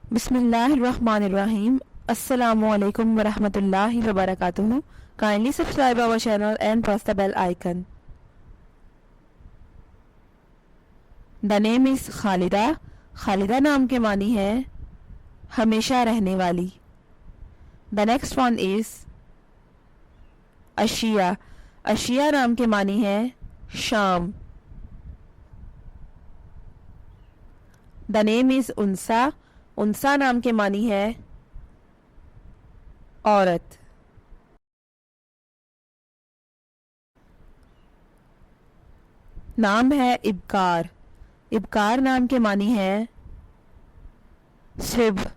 Bismillahirrahmanirrahim. Assalamualaikum warahmatullahi wabarakatuh. Kindly subscribe our channel and press the bell icon. The name is Khalida. Khalida नाम के मानी है हमेशा रहने वाली. The next one is Ashiya. Ashiya नाम के मानी है शाम. The name is Unsa. उनसा नाम के मानी है औरत. नाम है इब्कार. इब्कार नाम के मानी है सुबह.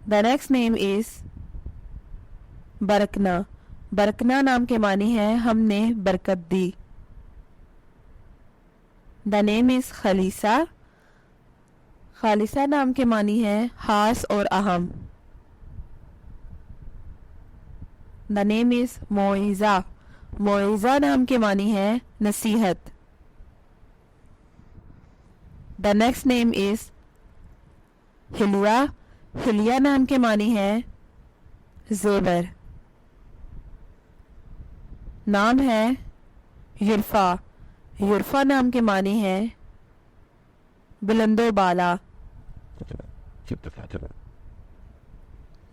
The next name is Barkana. Barkana नाम के मानी है हमने बरकत दी. The name is Khalisa. Khalisa नाम के मानी है खास और अहम. The name is Moiza. Moiza नाम के मानी है नसीहत. The next name is Hiliya. Hiliya नाम के मानी है जेवर. नाम है युरफा. युरफा नाम के मानी है बुलंदो बाला.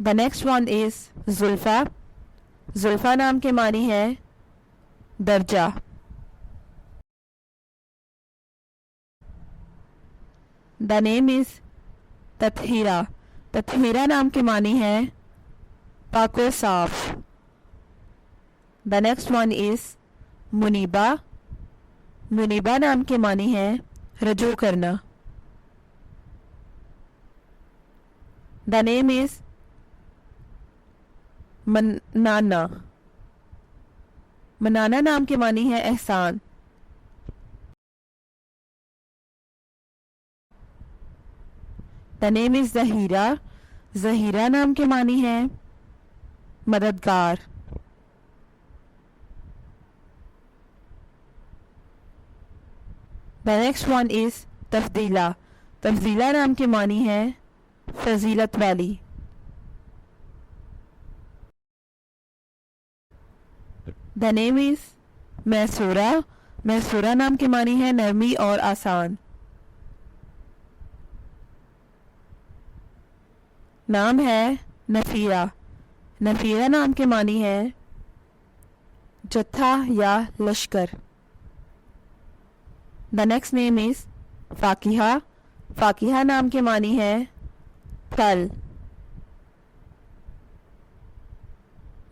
The next one is जुल्फा. जुल्फा नाम के मानी है दर्जा. The name is तत्हीरा. तत्हीरा नाम के मानी है पाको साफ. The next one is Muniba. Muniba नाम के मानी है रजू करना. The name is मनाना. मनाना नाम के मानी है एहसान. The name is ज़हीरा. ज़हीरा नाम के मानी है मददगार. The next one is तफदीला. तफदीला नाम के मानी है फजीलत वाली. The name is Maisura. Maisura नाम के मानी है नरमी और आसान. नाम है नफीरा. नफीरा नाम के मानी है जत्था या लश्कर. The next name is Fakiha. Fakiha नाम के मानी है फल.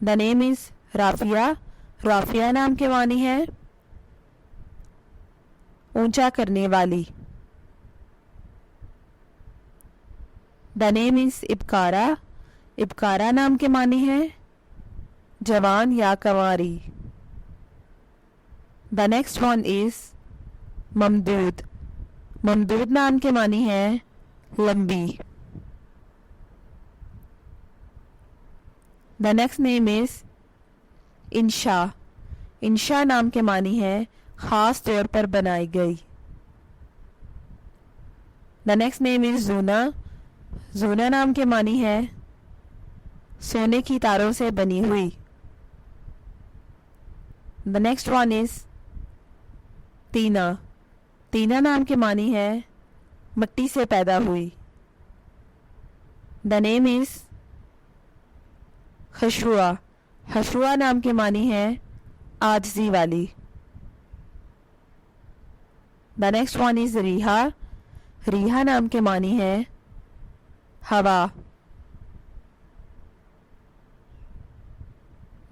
The name is Rafia. Rafia नाम के मानी है ऊंचा करने वाली. The name is Ibkara. Ibkara नाम के मानी है जवान या कंवारी. The next one is Mamdood. Mamdood नाम के मानी है लंबी. The next name is Insha. Insha नाम के मानी है खास तौर पर बनाई गई. द नेक्स्ट नेम इज जूना. जूना नाम के मानी है सोने की तारों से बनी हुई. द नेक्स्ट वन इज तीना. तीना नाम के मानी है मिट्टी से पैदा हुई. The name is Khashua. Khashua नाम के मानी है आजजी वाली. द नेक्स्ट वन इज रिहा. रिहा नाम के मानी है हवा.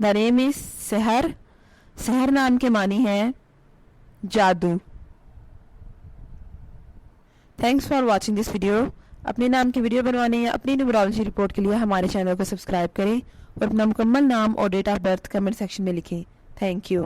द नेम इज सहर. सहर नाम के मानी है जादू. Thanks for watching this video. अपने नाम की वीडियो बनवाने या अपनी न्यूमरोलॉजी रिपोर्ट के लिए हमारे चैनल को सब्सक्राइब करें और अपना मुकम्मल नाम और date of birth comment section में लिखें. Thank you.